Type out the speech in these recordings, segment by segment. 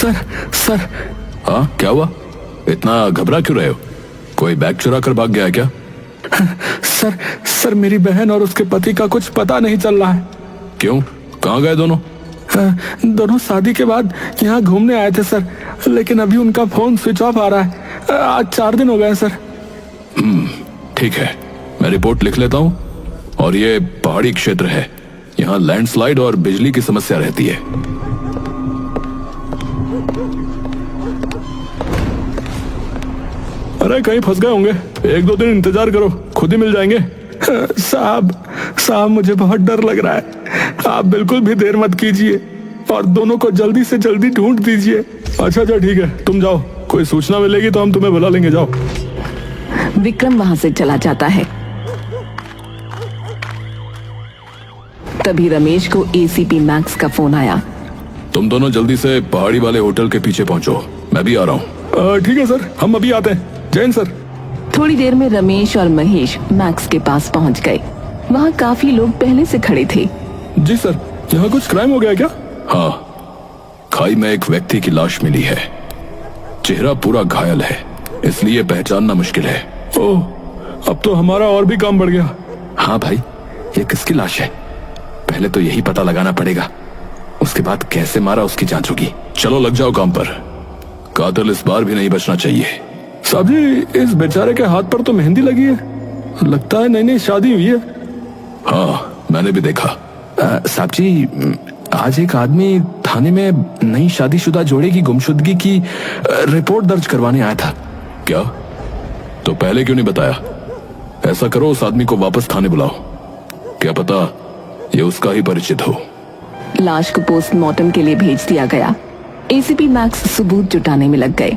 Sir sir. हाँ, क्या हुआ? इतना घबरा क्यों रहे हो? कोई बैग चुरा कर भाग गया है क्या? सर सर मेरी बहन और उसके पति का कुछ पता नहीं चल रहा है। क्यों? कहाँ गए दोनों? दोनों शादी के बाद यहाँ घूमने आए थे सर, लेकिन अभी उनका फोन स्विच ऑफ आ रहा है। आज 4 दिन हो गए सर। ठीक है, मैं रिपोर्ट लिख लेता हूँ। और ये पहाड़ी क्षेत्र है, यहाँ लैंडस्लाइड और बिजली की समस्या रहती है। अरे कहीं फंस गए होंगे, 1-2 दिन इंतजार करो, खुद ही मिल जाएंगे। साहब मुझे बहुत डर लग रहा है, आप बिल्कुल भी देर मत कीजिए और दोनों को जल्दी से जल्दी ढूंढ दीजिए। अच्छा ठीक है, तुम जाओ, कोई सूचना मिलेगी तो हम तुम्हें बुला लेंगे, जाओ। विक्रम वहां से चला जाता है। तभी रमेश को एसीपी मैक्स का फोन आया। तुम दोनों जल्दी से पहाड़ी वाले होटल के पीछे पहुंचो, मैं भी आ रहा हूँ। ठीक है सर, हम अभी आते हैं। जैन सर। थोड़ी देर में रमेश और महेश मैक्स के पास पहुंच गए। वहाँ काफी लोग पहले से खड़े थे। जी सर, यहाँ कुछ क्राइम हो गया क्या? हाँ, खाई में एक व्यक्ति की लाश मिली है। चेहरा पूरा घायल है, इसलिए पहचानना मुश्किल है। ओह, अब तो हमारा और भी काम बढ़ गया। हाँ भाई, ये किसकी लाश है? पहले तो यही पता लगाना पड़ेगा, उसके बाद कैसे मारा उसकी जांच होगी। चलो लग जाओ काम पर, कातिल इस बार भी नहीं बचना चाहिए। साहब जी, इस बेचारे के हाथ पर तो मेहंदी लगी है, लगता है नई शादी हुई है। हाँ, मैंने भी देखा। साहब जी, आज एक आदमी थाने में नई शादीशुदा जोड़े की गुमशुदगी की रिपोर्ट दर्ज करवाने आया था। क्या? तो पहले क्यों नहीं बताया? ऐसा करो, उस आदमी को वापस थाने बुलाओ, क्या पता ये उसका ही परिचित हो। लाश को पोस्टमार्टम के लिए भेज दिया गया। एसीपी मैक्स सबूत जुटाने में लग गए।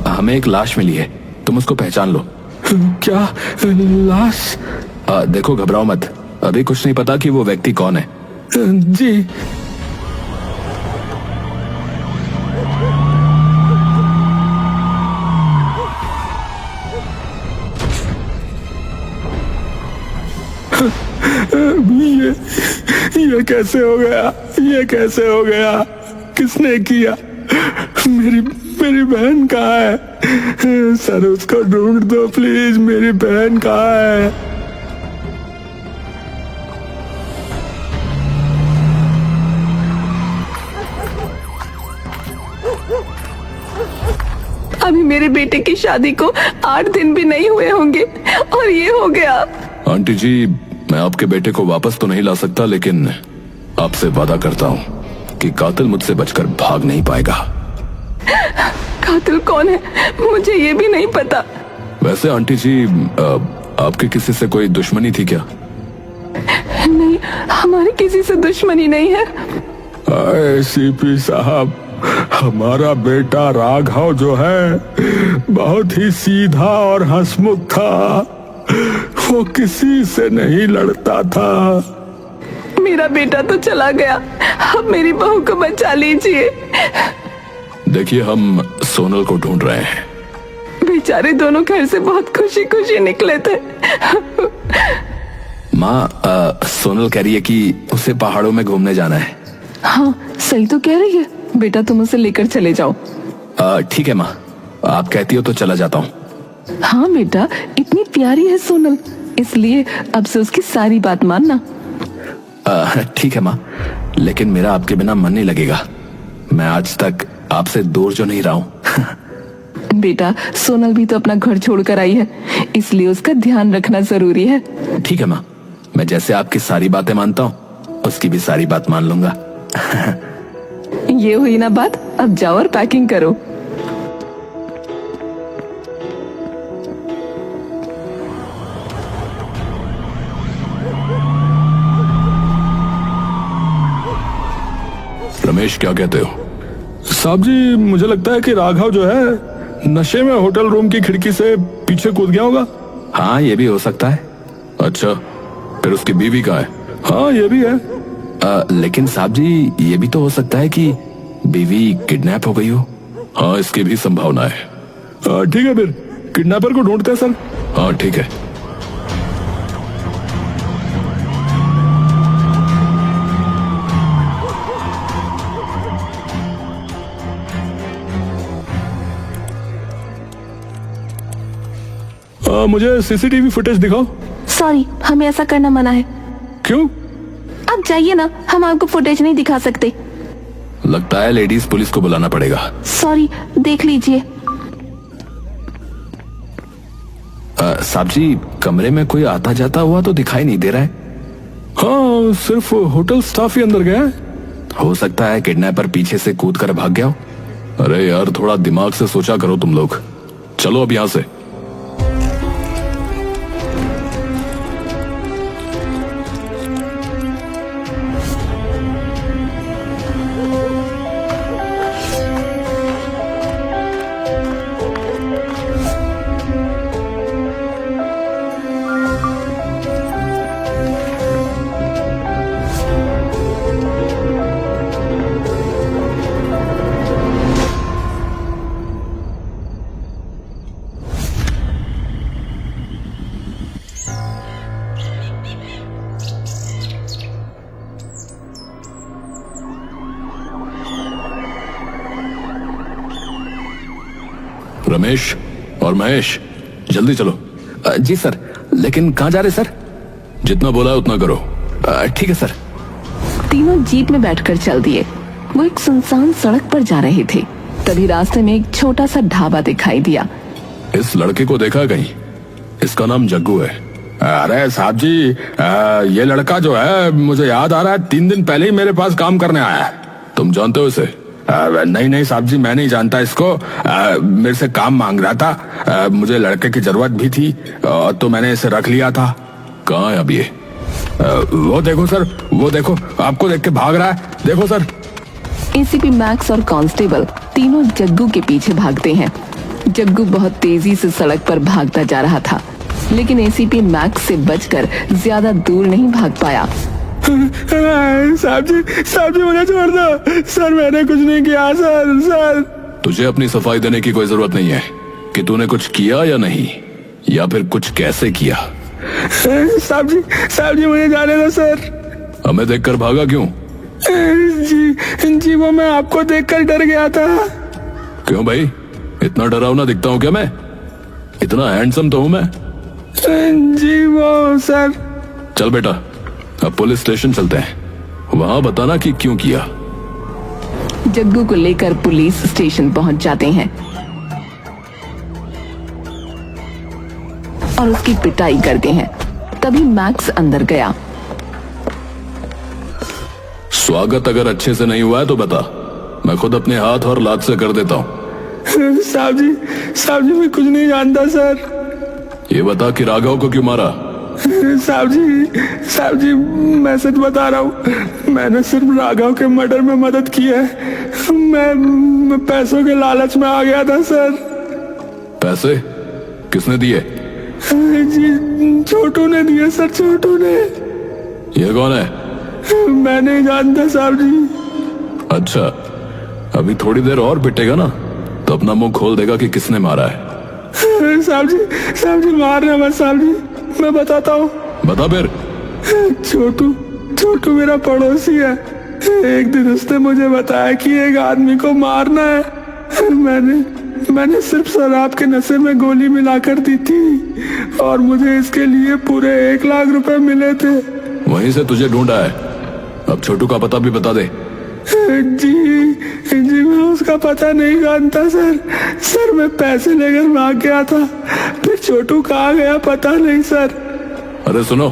हमें एक लाश मिली है, तुम उसको पहचान लो। क्या लाश? देखो, घबराओ मत, अभी कुछ नहीं पता कि वो व्यक्ति कौन है। जी। ये कैसे हो गया? ये कैसे हो गया? किसने किया? मेरी बहन कहाँ है? सर उसको ढूंढ दो प्लीज, मेरी बहन कहाँ है? अभी मेरे बेटे की शादी को 8 दिन भी नहीं हुए होंगे और ये हो गया। आंटी जी, मैं आपके बेटे को वापस तो नहीं ला सकता, लेकिन आपसे वादा करता हूँ कि कातिल मुझसे बचकर भाग नहीं पाएगा। कातिल कौन है मुझे ये भी नहीं पता। वैसे आंटी जी, आपके किसी से कोई दुश्मनी थी क्या? नहीं, हमारी किसी से दुश्मनी नहीं है। सीपी साहब, हमारा बेटा राघव जो है बहुत ही सीधा और हंसमुख था, वो किसी से नहीं लड़ता था। मेरा बेटा तो चला गया, अब मेरी बहू को बचा लीजिए। देखिए, हम सोनल को ढूंढ रहे हैं। बेचारे दोनों घर से बहुत खुशी खुशी निकले थे। माँ, सोनल कह रही है कि उसे पहाड़ों में घूमने जाना है। हाँ, सही तो कह रही है। बेटा, तुम उसे लेकर चले जाओ। ठीक है माँ, आप कहती हो तो चला जाता हूँ। हाँ बेटा, इतनी प्यारी है सोनल, इसलिए अब से उसकी सारी बात मानना। ठीक है माँ, लेकिन मेरा आपके बिना मन नहीं लगेगा। मैं आज तक आपसे दूर जो नहीं रहा हूँ। बेटा, सोनल भी तो अपना घर छोड़कर आई है, इसलिए उसका ध्यान रखना जरूरी है। ठीक है माँ, मैं जैसे आपकी सारी बातें मानता हूँ, उसकी भी सारी बात मान लूंगा। ये हुई ना बात, अब जाओ और पैकिंग करो। रमेश, क्या कहते हो? साहब जी, मुझे लगता है कि राघव जो है नशे में होटल रूम की खिड़की से पीछे कूद गया होगा। हाँ, ये भी हो सकता है। अच्छा, फिर उसकी बीवी कहाँ है? हाँ, ये भी है। लेकिन साहब जी, ये भी तो हो सकता है कि बीवी किडनैप हो गई हो। हाँ, इसकी भी संभावना है। ठीक है, फिर किडनैपर को ढूंढते हैं सर। हाँ ठीक है। मुझे सीसीटीवी फुटेज दिखाओ। सॉरी, हमें ऐसा करना मना है। क्यों? आप जाइए ना, हम आपको फुटेज नहीं दिखा सकते। लगता है लेडीज पुलिस को बुलाना पड़ेगा। सॉरी, देख लीजिए। साहब जी, कमरे में कोई आता जाता हुआ तो दिखाई नहीं दे रहा है। हाँ, सिर्फ होटल स्टाफ ही अंदर गया है। हो सकता है किडनैपर पीछे से कूद कर भाग गया हो। अरे यार, थोड़ा दिमाग से सोचा करो तुम लोग। चलो अब यहां से। रमेश और महेश, जल्दी चलो। जी सर, लेकिन कहाँ जा रहे सर? जितना बोला है उतना करो। ठीक है सर। तीनों जीप में बैठकर चल दिए। वो एक सुनसान सड़क पर जा रहे थे। तभी रास्ते में एक छोटा सा ढाबा दिखाई दिया। इस लड़के को देखा कहीं? इसका नाम जग्गू है। अरे साहब जी, ये लड़का जो है मुझे याद आ रहा है, 3 दिन पहले ही मेरे पास काम करने आया है। तुम जानते हो इसे? नहीं नहीं साहब जी, मैं नहीं जानता इसको। मेरे से काम मांग रहा था। मुझे लड़के की जरूरत भी थी, तो मैंने इसे रख लिया था। कहाँ है अब ये? वो देखो सर, वो देखो, आपको देख के भाग रहा है। देखो सर। एसीपी मैक्स और कांस्टेबल तीनों जग्गू के पीछे भागते हैं। जग्गू बहुत तेजी से सड़क पर भागता जा रहा था, लेकिन एसीपी मैक्स से बचकर ज्यादा दूर नहीं भाग पाया। साहब जी मुझे छोड़ दो सर, मैंने कुछ नहीं किया सर। तुझे अपनी सफाई देने की कोई जरूरत नहीं है कि तूने कुछ किया या नहीं, या फिर कुछ कैसे किया। साहब जी मुझे जाने दो सर। हमें देखकर भागा क्यों? जी वो मैं आपको देखकर डर गया था। क्यों भाई, इतना डरावना दिखता हूँ क्या मैं? इतना हैंडसम तो हूँ मैं। जी वो सर। चल बेटा, अब पुलिस स्टेशन चलते हैं, वहां बताना कि क्यों किया। जग्गू को लेकर पुलिस स्टेशन पहुंच जाते हैं और उसकी पिटाई करते हैं। तभी मैक्स अंदर गया। स्वागत अगर अच्छे से नहीं हुआ है तो बता, मैं खुद अपने हाथ और लात से कर देता हूँ। साहब जी मैं कुछ नहीं जानता सर। ये बता कि राघव को क्यों मारा? साहब जी मैं सच बता रहा हूँ, मैंने सिर्फ राघव के मर्डर में मदद की है। मैं पैसों के लालच में आ गया था सर। पैसे किसने दिए? जी छोटू ने दिए सर, छोटू ने। ये कौन है? मैं नहीं जानता साहब जी। अच्छा, अभी थोड़ी देर और पिटेगा ना तो अपना मुंह खोल देगा कि किसने मारा है। साहब जी मारना मत साहब जी, मैं बताता हूँ। बता फिर। छोटू मेरा पड़ोसी है। एक दिन उसने मुझे बताया कि एक आदमी को मारना है। मैंने सिर्फ शराब के नशे में गोली मिलाकर दी थी और मुझे इसके लिए पूरे 1 लाख रुपए मिले थे। वहीं से तुझे ढूंढा है, अब छोटू का पता भी बता दे। जी मैं उसका पता नहीं जानता सर। मैं पैसे लेकर भाग गया था, फिर छोटू कहाँ गया पता नहीं सर। अरे सुनो,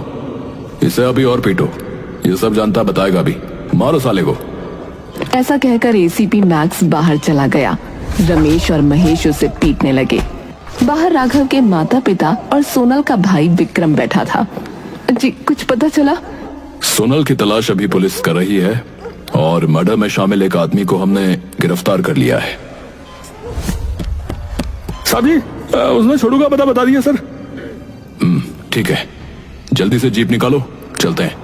इसे अभी और पीटो, ये सब जानता बताएगा अभी। मारो साले को। ऐसा कहकर एसीपी मैक्स बाहर चला गया। रमेश और महेश उसे पीटने लगे। बाहर राघव के माता पिता और सोनल का भाई विक्रम बैठा था। जी कुछ पता चला? सोनल की तलाश अभी पुलिस कर रही है और मर्डर में शामिल एक आदमी को हमने गिरफ्तार कर लिया है। साहब जी उसने छोटू का पता बता दिया सर। ठीक है, जल्दी से जीप निकालो, चलते हैं।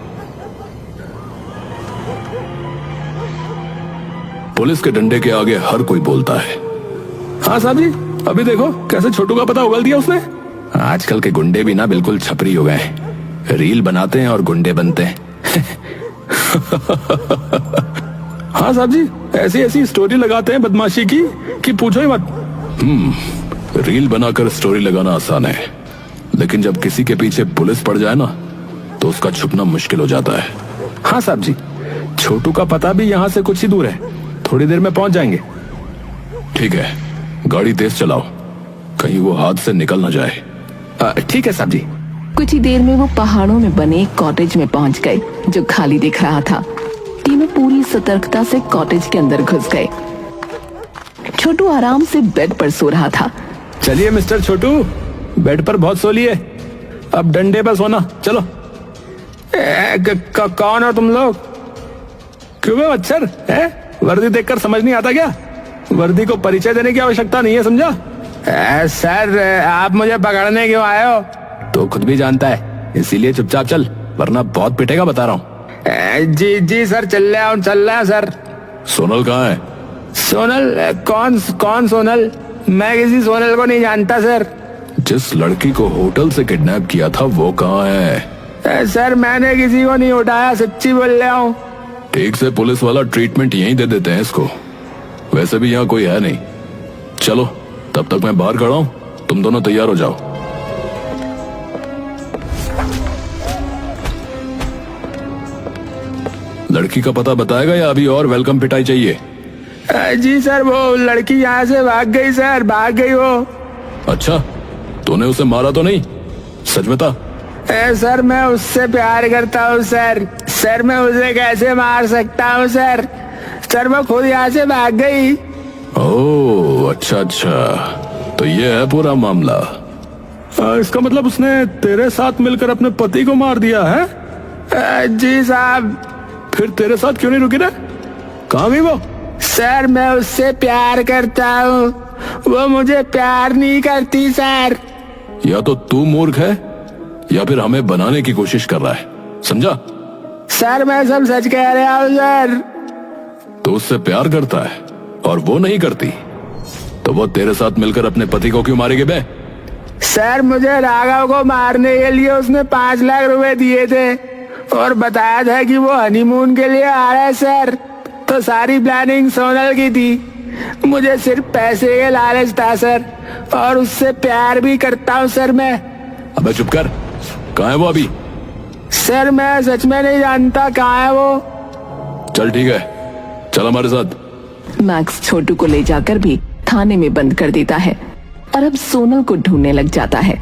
पुलिस के डंडे के आगे हर कोई बोलता है। हाँ साहब जी, अभी देखो कैसे छोटू का पता उगल दिया उसने। आजकल के गुंडे भी ना बिल्कुल छपरी हो गए हैं, रील बनाते हैं और गुंडे बनते हैं। हाँ साहब जी, ऐसी स्टोरी लगाते हैं बदमाशी की कि पूछो ही मत। रील बनाकर स्टोरी लगाना आसान है, लेकिन जब किसी के पीछे पुलिस पड़ जाए ना तो उसका छुपना मुश्किल हो जाता है। हाँ साहब जी, छोटू का पता भी यहाँ से कुछ ही दूर है, थोड़ी देर में पहुंच जाएंगे। ठीक है, गाड़ी तेज चलाओ, कहीं वो हाथ से निकल ना जाए। ठीक है साहब जी। कुछ ही देर में वो पहाड़ों में बने एक कॉटेज में पहुंच गए जो खाली दिख रहा था। तीनों पूरी सतर्कता से कॉटेज के अंदर घुस गए। छोटू आराम से बेड पर सो रहा था। चलिए मिस्टर छोटू, बेड पर बहुत सो लिए, अब डंडे पर सोना, चलो। कौन हो तुम लोग? क्यों बे मच्छर है? वर्दी देखकर समझ नहीं आता क्या? वर्दी को परिचय देने की आवश्यकता नहीं है, समझा? सर आप मुझे पकड़ने क्यों आए हो? तो खुद भी जानता है, इसीलिए चुपचाप चल, वरना बहुत पिटेगा, बता रहा हूँ। जी सर, चल रहा सर। सोनल कहाँ है? सोनल? कौन सोनल? मैं किसी सोनल को नहीं जानता सर। जिस लड़की को होटल से किडनैप किया था वो कहाँ है? सर मैंने किसी को नहीं उठाया, सच्ची बोल रहा हूँ। ठीक से पुलिस वाला ट्रीटमेंट यहीं दे देते हैं इसको, वैसे भी यहाँ कोई है नहीं। चलो, तब तक मैं बाहर खड़ा हूँ, तुम दोनों तैयार हो जाओ। लड़की का पता बताएगा या अभी और वेलकम पिटाई चाहिए? जी सर, वो लड़की यहाँ से भाग गई सर, भाग गई वो। अच्छा, तूने उसे मारा तो नहीं? सच बता। सर मैं उससे प्यार करता हूँ सर मैं उसे कैसे मार सकता हूँ सर वो खुद यहाँ से भाग गई। ओह अच्छा, तो ये है पूरा मामला। इसका मतलब उसने तेरे साथ मिलकर अपने पति को मार दिया है? जी साहब। फिर तेरे साथ क्यों नहीं रुकी रे? कहाँ गई वो? सर मैं उससे प्यार करता हूँ, वो मुझे प्यार नहीं करती सर। या तो तू मूर्ख है या फिर हमें बनाने की कोशिश कर रहा है, समझा? सर मैं सब सच कह रहा हूँ सर। तो उससे प्यार करता है और वो नहीं करती, तो वो तेरे साथ मिलकर अपने पति को क्यों मारेगी बे? सर मुझे राघव को मारने के लिए उसने 5 लाख रुपए दिए थे और बताया था कि वो हनीमून के लिए आ रहा है सर। तो सारी प्लानिंग सोनल की थी, मुझे सिर्फ पैसे के लालच था सर, और उससे प्यार भी करता हूँ सर मैं। अबे चुप कर, कहाँ है वो अभी? सर मैं सच में नहीं जानता कहाँ है वो। चल ठीक है, चल हमारे साथ। मैक्स छोटू को ले जाकर भी थाने में बंद कर देता है और अब सोनल को ढूंढने लग जाता है।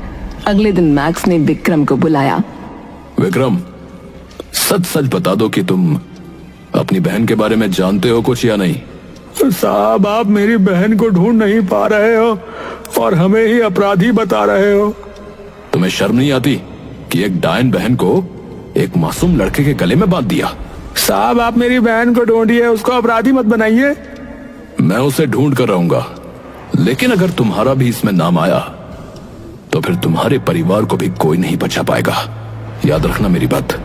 अगले दिन मैक्स ने विक्रम को बुलाया। विक्रम, सच सच बता दो कि तुम अपनी बहन के बारे में जानते हो कुछ या नहीं? साहब आप मेरी बहन को ढूंढ नहीं पा रहे हो और हमें ही अपराधी बता रहे हो। तुम्हें शर्म नहीं आती कि एक डायन बहन को एक मासूम लड़के के गले में बांध दिया? साहब आप मेरी बहन को ढूंढिए, उसको अपराधी मत बनाइए। मैं उसे ढूंढ कर रहूंगा, लेकिन अगर तुम्हारा भी इसमें नाम आया तो फिर तुम्हारे परिवार को भी कोई नहीं बचा पाएगा, याद रखना मेरी बात।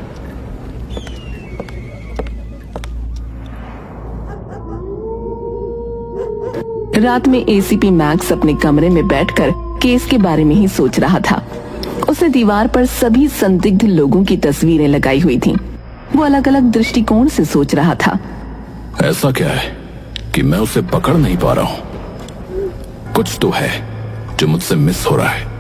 रात में एसीपी मैक्स अपने कमरे में बैठकर केस के बारे में ही सोच रहा था। उसने दीवार पर सभी संदिग्ध लोगों की तस्वीरें लगाई हुई थीं। वो अलग अलग दृष्टिकोण से सोच रहा था। ऐसा क्या है कि मैं उसे पकड़ नहीं पा रहा हूं? कुछ तो है जो मुझसे मिस हो रहा है।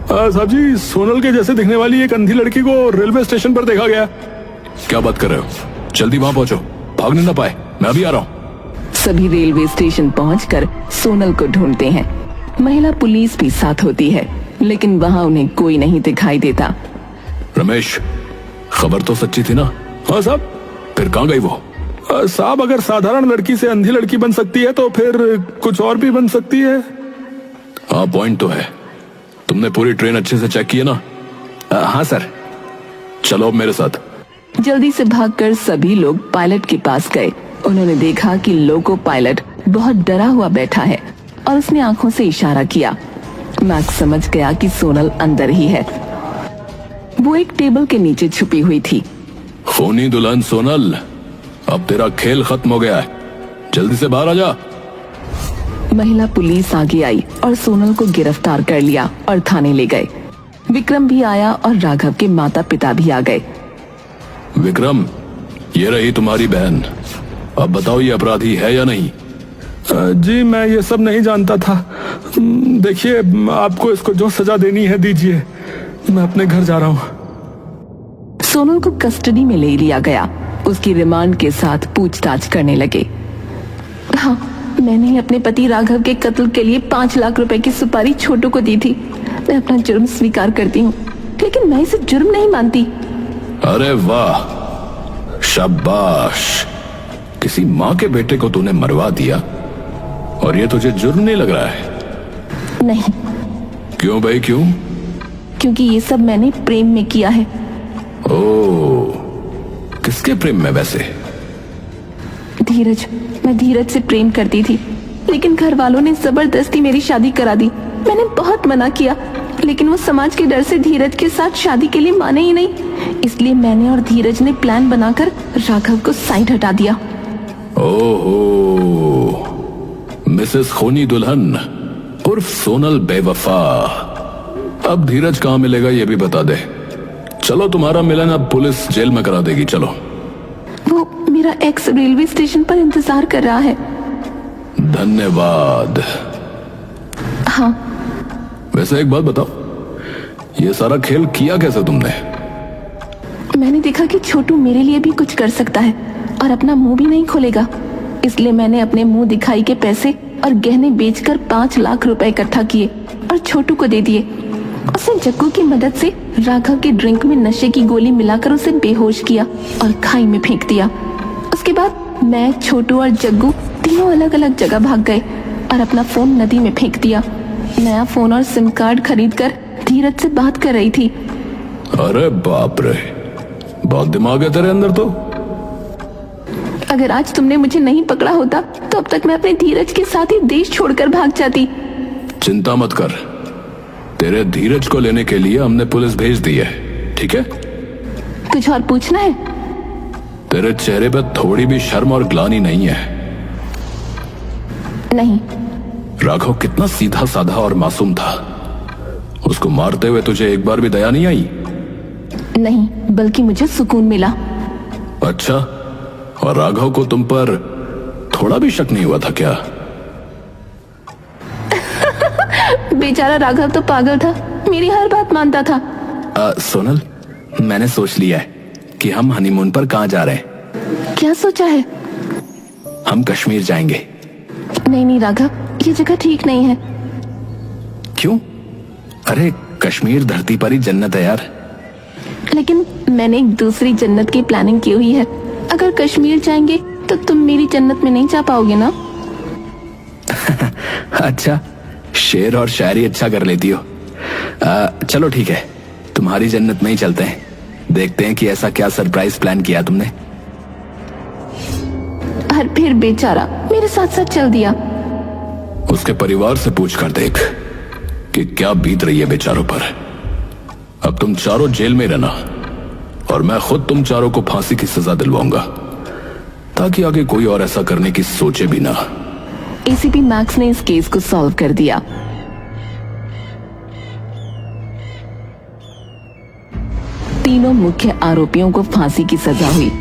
साहब जी, सोनल के जैसे दिखने वाली एक अंधी लड़की को रेलवे स्टेशन पर देखा गया। क्या बात कर रहे हो? जल्दी वहां पहुंचो, भागने ना पाए, मैं अभी आ रहा हूं। सभी रेलवे स्टेशन पहुंचकर सोनल को ढूंढते हैं। महिला पुलिस भी साथ होती है, लेकिन वहां उन्हें कोई नहीं दिखाई देता। रमेश, खबर तो सच्ची थी ना? हाँ साहब। फिर कहाँ गई वो? साहब अगर साधारण लड़की से अंधी लड़की बन सकती है तो फिर कुछ और भी बन सकती है। हाँ पॉइंट तो है। तुमने पूरी ट्रेन अच्छे से चेक की है ना? हाँ सर। चलो अब मेरे साथ। जल्दी से भागकर सभी लोग पायलट के पास गए। उन्होंने देखा कि लोको पायलट बहुत डरा हुआ बैठा है और उसने आंखों से इशारा किया। मैक्स समझ गया कि सोनल अंदर ही है। वो एक टेबल के नीचे छुपी हुई थी। खूनी दुल्हन सोनल, अब तेरा खेल खत्म हो गया है, जल्दी से बाहर आ जा। महिला पुलिस आगे आई और सोनल को गिरफ्तार कर लिया और थाने ले गए। विक्रम भी आया और राघव के माता पिता भी आ गए। विक्रम, ये रही तुम्हारी बहन, अब बताओ ये अपराधी है या नहीं? जी मैं ये सब नहीं जानता था। देखिए आपको इसको जो सजा देनी है दीजिए, मैं अपने घर जा रहा हूँ। सोनल को कस्टडी में ले लिया गया। उसकी रिमांड के साथ पूछताछ करने लगे। हाँ, मैंने अपने पति राघव के कत्ल के लिए 5 लाख रुपए की सुपारी छोटू को दी थी। मैं अपना जुर्म स्वीकार करती हूँ, लेकिन मैं इसे जुर्म नहीं मानती। अरे वाह, शाबाश। किसी माँ के बेटे को तूने मरवा दिया और ये तुझे जुर्म नहीं लग रहा है? नहीं। क्यों भाई क्यों? क्योंकि ये सब मैंने प्रेम में किया है। ओह, किसके प्रेम में वैसे? धीरज। मैं धीरज से प्रेम करती थी, लेकिन घर वालों ने जबरदस्ती मेरी शादी करा दी। मैंने बहुत मना किया, लेकिन वो समाज के डर से धीरज के साथ शादी के लिए माने ही नहीं। इसलिए मैंने और धीरज ने प्लान बनाकर राघव को साइड हटा दिया। ओहो, मिसेस खूनी दुल्हन उर्फ सोनल बेवफा। अब धीरज कहाँ मिलेगा ये भी बता दे। चलो, तुम्हारा मिलन अब पुलिस जेल में करा देगी। चलो। वो मेरा एक्स रेलवे स्टेशन पर इंतजार कर रहा है। धन्यवाद। हाँ। वैसे एक बात बताओ, ये सारा खेल किया कैसे तुमने? मैंने देखा कि छोटू मेरे लिए भी कुछ कर सकता है और अपना मुंह भी नहीं खोलेगा, इसलिए मैंने अपने मुंह दिखाई के पैसे और गहने बेचकर 5 लाख रुपए इकट्ठा किए और छोटू को दे दिए। उसने जग्गू की मदद से राघव के ड्रिंक में नशे की गोली मिलाकर उसे बेहोश किया और खाई में फेंक दिया। उसके बाद मैं, छोटू और जग्गू तीनों अलग अलग जगह भाग गए और अपना फोन नदी में फेंक दिया। नया फोन और सिम कार्ड खरीदकर धीरज से बात कर रही थी। अरे बाप रे, बहुत दिमाग है तेरे अंदर तो। अगर आज तुमने मुझे नहीं पकड़ा होता तो अब तक मैं अपने धीरज के साथ ही देश छोड़कर भाग जाती। चिंता मत कर, तेरे धीरज को लेने के लिए हमने पुलिस भेज दी है, ठीक है? कुछ और पूछना है? तेरे चेहरे पर थोड़ी भी शर्म और ग्लानि नहीं है? नहीं। राघव कितना सीधा साधा और मासूम था। उसको मारते हुए तुझे एक बार भी दया नहीं आई? नहीं, बल्कि मुझे सुकून मिला। अच्छा, और राघव को तुम पर थोड़ा भी शक नहीं हुआ था क्या? बेचारा राघव तो पागल था, मेरी हर बात मानता था। सोनल, मैंने सोच लिया है कि हम हनीमून पर कहाँ जा रहे हैं। क्या सोचा है? हम कश्मीर जाएंगे। नहीं राघव, ये जगह ठीक नहीं है। क्यों? अरे कश्मीर धरती पर ही जन्नत है यार। लेकिन मैंने एक दूसरी जन्नत की प्लानिंग की हुई है। अगर कश्मीर जाएंगे तो तुम मेरी जन्नत में नहीं जा पाओगे ना? अच्छा, शेर और शायरी अच्छा कर लेती हो। चलो ठीक है, तुम्हारी जन्नत में ही चलते हैं। देखते हैं कि ऐसा क्या सरप्राइज प्लान किया तुमने। और फिर बेचारा मेरे साथ साथ चल दिया। उसके परिवार से पूछ कर देख कि क्या बीत रही है बेचारों पर। अब तुम चारों जेल में रहना और मैं खुद तुम चारों को फांसी की सजा दिलवाऊंगा, ताकि आगे कोई और ऐसा करने की सोचे भी ना। एसीपी मैक्स ने इस केस को सॉल्व कर दिया। तीनों मुख्य आरोपियों को फांसी की सजा हुई।